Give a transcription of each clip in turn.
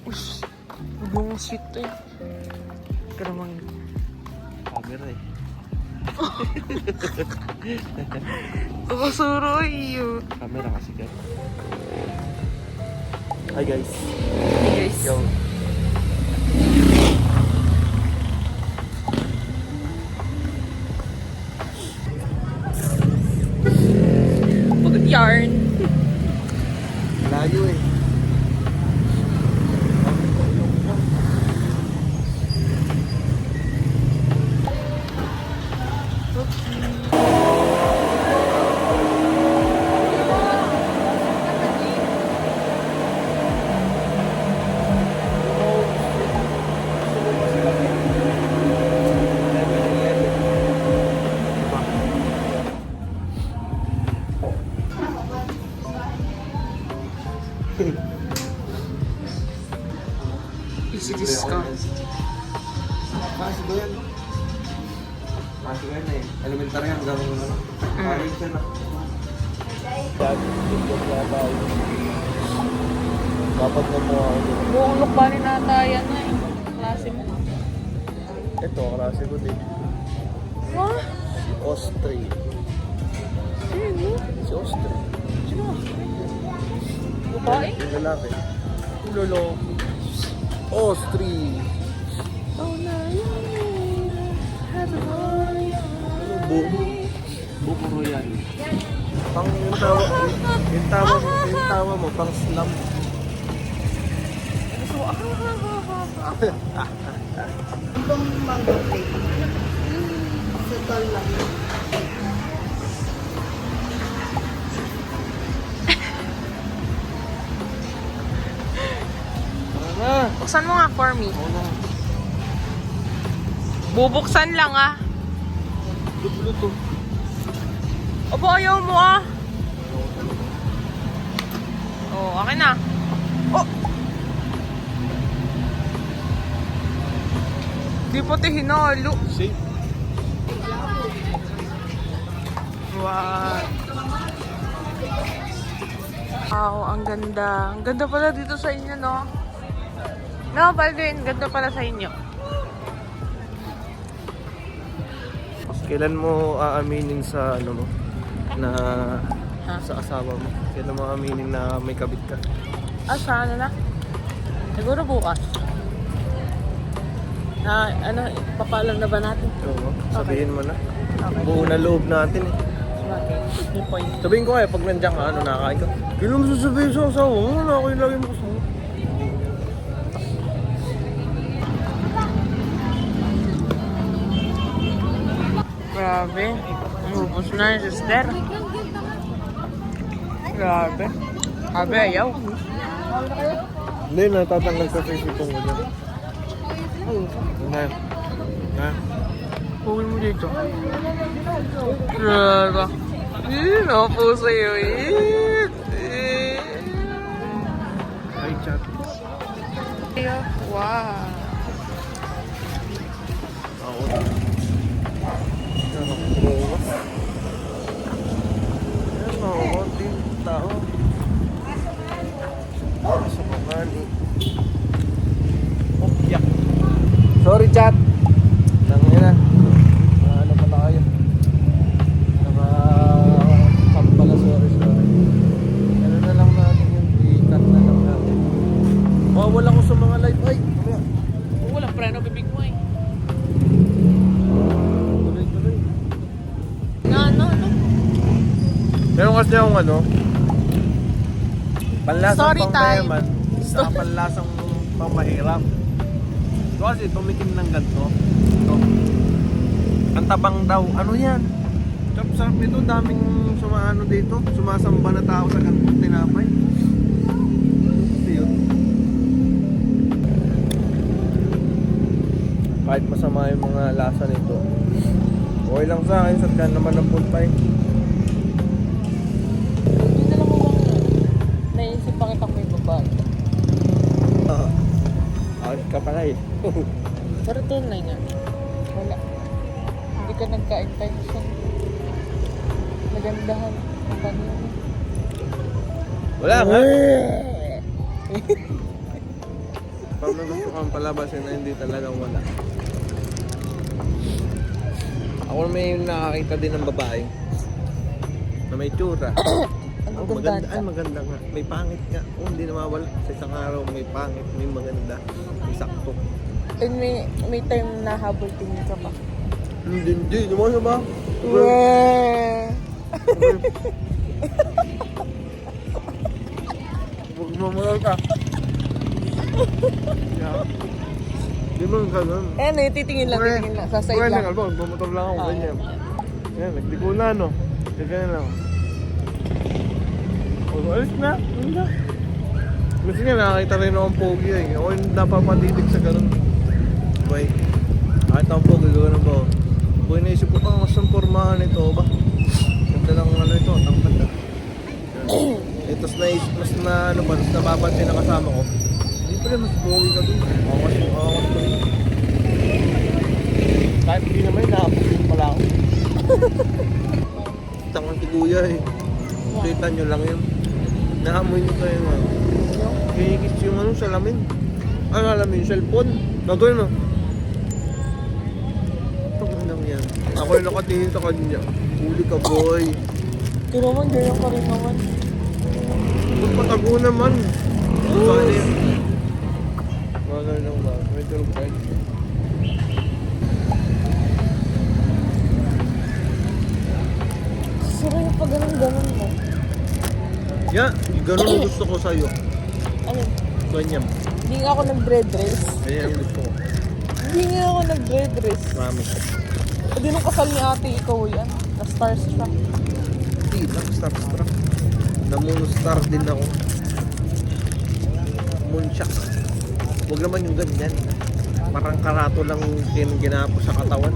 Ush, yung sweet to eh. Karamang camera eh. Tukasuro iyo. Camera kasi guys. Hi guys. Hey guys. Yo. Pagod yarn. Layo eh. Easy discount. Kasi ko yan. Kasi ko yan eh. Elementary hanggang college yan ah. Dapat na mo ako dito. Buong lukbanin nata yan na eh. Klase mo. Ito, klase ko din. Ha? Si Ostri. Sino? Si Ostri. Sino? Babae? Yung lalaki. Yung lolo. Ostri. Oh na yun. Have a boy. Bukuro yan. Pang yung tawa mo, pang slam. Itong mango plate. Sa tol lang. Tara na. Buksan mo nga for me. Oo na. Bubuksan lang ah. Luto. Opo, ayaw mo ah. Oh, akin na. Oh! Di pati hinalo. See? Wow. Wow, ang ganda. Ang ganda pala dito sa inyo, no? No, Baldwin, ganda pala sa inyo. Kailan mo aaminin sa ano mo na Ha? sa asawa mo? Kailan mo aaminin na may kabit ka? Ah, sana na? Siguro bukas. Na, ano, papalam na ba natin? Oo, sabihin mo na. Okay. Buo na loob natin eh. Okay. May point. Sabihin ko pag nandiyan ka, ano, nakakain ka. Kailan mo sasabihin sa asawa mo? Nakakain lagi mo kasama. Grabe. Ubus na yung sister. Grabe. Grabe, ayaw. Hindi, natatanggal ka sa isipong ko dyan. Na. Na. Huwag mo dito. Grabe. Nakapuso yun. Ay, chat. Wow. Ako. Nakakrowas. Ayan o, konting tao. Sa mamani. Oh, yak. Sorry, chat. Tangin na. Ano pala kayo? Naka-chat pala, sorry. Ano na lang natin yun. I-cut na lang natin. Mawawala ko sa mga live. Ay, mamaya. Walang preno bibig mo eh. Tuloy-tuloy. Ano? Meron kasi akong ano, panlasang Story pang time. mayaman, saka panlasang pang mahirap. Ito kasi tumikim ng ganito. Ito. Ang tabang daw. Ano yan? Sarap nito. Daming sumaano dito. Sumasamba na tao sa ganitong tinapay. Ito yun. Kahit masama yung mga lasa nito, okay lang sa akin. Sadyan naman ng pulpay. Hindi na lang mo bang naisip pa kitang may babae. Out ka pala eh. Pero tunay nga. Wala. Hindi ka nagka-intention. nagandahan. Ang kanina. Wala nga. Pag may gusto kang palabasin na hindi talagang wala. Ako may nakakita din ng babae na may tsura. Ang Oh, maganda. ganda. Ay, maganda nga. May pangit nga. Oh, hindi na mawala. Sa isang araw, may pangit, may maganda. May sakto. And may time na habol tingin ka pa. Hindi. Naman ba? Yeah. Huwag mo mga ka. Hindi mo ganun. Eh, titingin lang. Sa side lang. Albo, bumotor lang ako, Ah, ganyan. Yan, nagliko na, no? Ganyan lang. O, alis na. Alis na. Kasi nga, nakakita rin akong pogi eh. Ako yung napapatitig sa ganun. Boy, nakita akong pogi, gano'n ba? Boy, naisip ko pang mas ang pormahan ito, ba? Ganda lang ano ito, tangkad na. Tapos mas na, ano ba, mas napapansin na kasama ko. Hindi pala, mas pogi ka dun. Awas ko rin. Kahit hindi naman, nakapagin pala ako. Tangang tiguya eh. Kita nyo lang yun. Naamoy nyo kayo nga. Kinikis yung ano, salamin. Ano alam yung cellphone? Gagawin mo. Pag lang yan. Ako yung nakatingin sa kanya. Huli ka boy. Pero naman, ganyan ka rin naman. Ba't patago naman? Saan yun? Mga ganun lang ba? May tulog tayo. Sira yung pag ganun mo. Yeah, ganun ang gusto ko sa'yo. Ano? Ganyan. Hindi nga ako nag-bread race. Ganyan ang gusto ko. Hindi nga ako nag-bread race. Promise. Hindi nung kasal ni ate, ikaw yan. Na-starstruck. Hindi, starstruck. Namoonstar din ako. Moonshock. Huwag naman yung ganyan. Parang karato lang ginapo sa katawan.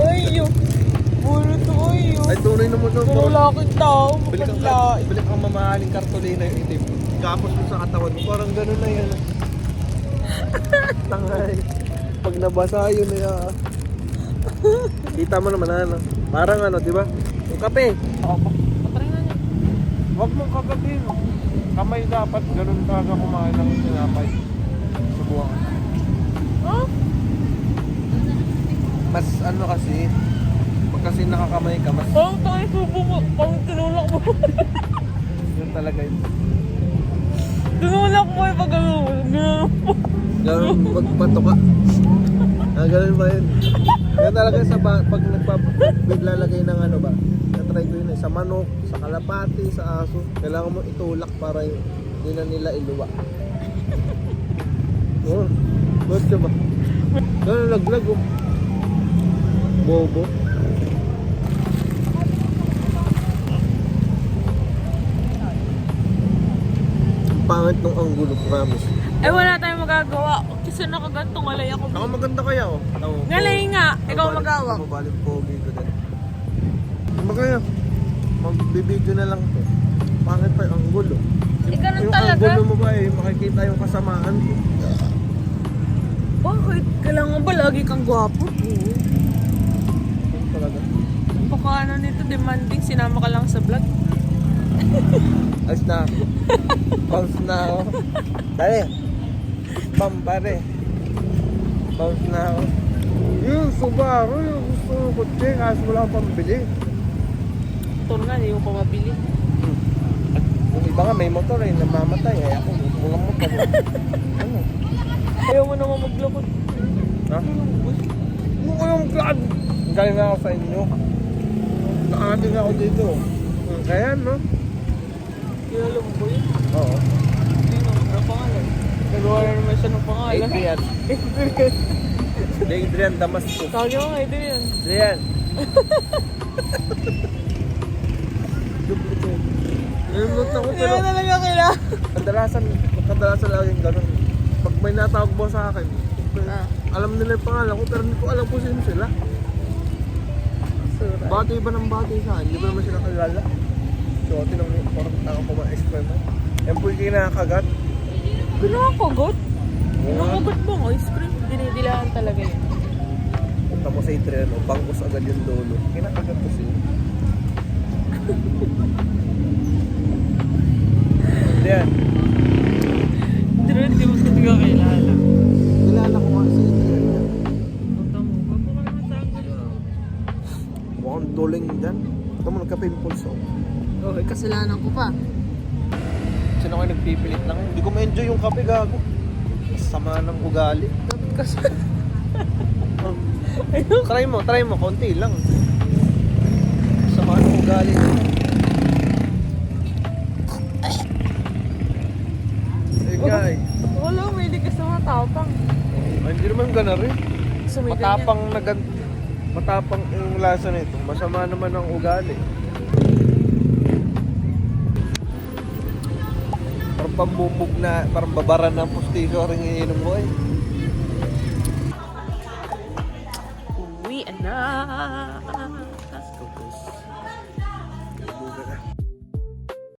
Ay, yung puro to, ay, yung. Ay, tunay naman to. Pero laki tao, Bili mapanlain. kang mamahaling kartolina yung itim. Kapos mo sa katawan mo. Parang gano'n na yan. Tangay. Pag nabasa yun na kita mo naman ano. Parang ano, di ba? Yung kape. Oo pa. Patry na niya. Huwag mong kagatin. Kamay dapat ganun talaga kumain ng sinapay. Subukan. Huh? Mas ano kasi, pag kasi nakakamay ka, mas Parang tayo subo mo. Parang tinulak mo. yun talaga yun. Tinulak mo yung pag ano. Ganun po. Ganun, magpato ka. Ganun ba yun? Yan talaga sa pag nagpapaglalagay ng ano ba, na-try ko yun eh, sa manok, sa kalapati, sa aso. Kailangan mo itulak para hindi na nila iluwa. Oo. Ba't siya ba? Ganun, laglag oh. Bobo. Ang pangit ng anggulo, promise. Eh wala tayong magagawa. Kasi nakagantong alay ako. Ako maganda kaya oh. Ngalay nga. Ikaw magawak. Mabaling pogi ko din. Magaya. Magbibideo na lang to. Pangit pa yung anggulo. ganun Yung talaga. anggulo mo ba eh, makikita yung kasamaan ko. Bakit? Kailangan ba lagi kang gwapo? Yun talaga. Baka ano nito, demanding. Sinama ka lang sa vlog. Ayos na ako. Bounce na ako. Dali. Bam pare. Bounce na ako. Yung Subaru, yung gusto ko kutsi, kaso wala akong pambili. Motor nga, hindi mo pa mabili. Yung iba nga may motor eh, namamatay eh. Ako, walang motor. Ano? Ayaw mo naman maglakot. Ha? Ano kayong vlog? Galing na ako sa inyo. Nakarating ako dito. Kaya no? Kilala mo ba yun? Oo. Hindi naman. Ano pangalan? Nagawa na naman siya ng pangalan. Adrian. Adrian Damascus. Tawag niyo nga, Adrian. Adrian. Duplicate. Nalulot ako Hindi pero mo talaga kailangan. kadalasan laging ganun. Pag may natawag mo sa akin, Ah. alam nila yung pangalan ko pero hindi ko alam kung sino sila. Bati ba ng bati sa akin? Hindi ko naman sila kilala. So, tinanong parang tanga ko ma-explain mo. Yan po yung kinakagat. Pinakagot? Oo. Nakagot bang ice cream? Dinidilaan talaga yun. Tapos sa Adriano, bangkos agad yung lolo. Kinakagat ko siya. Yan. Pero hindi mo sa tiga kilala. Kilala ko nga si Adriano. Punta mo, ba't mo kayo matanggal? Mukhang duling dyan. Ito mo nagka-pimples oh. Okay, kasalanan ko pa. Sino kayo nagpipilit lang? Hindi ko ma-enjoy yung kape, gago. Sama ng ugali. Try mo, konti lang. Sama ng ugali. Hey guys. Wala, may hindi ka sa matapang. Ay, hindi naman gana rin. So, may Matapang yung lasa nito. Masama naman ang ugali. Parang pambubog na, parang babaran ng pustiso rin iniinom mo eh. Uwi na. Buga na.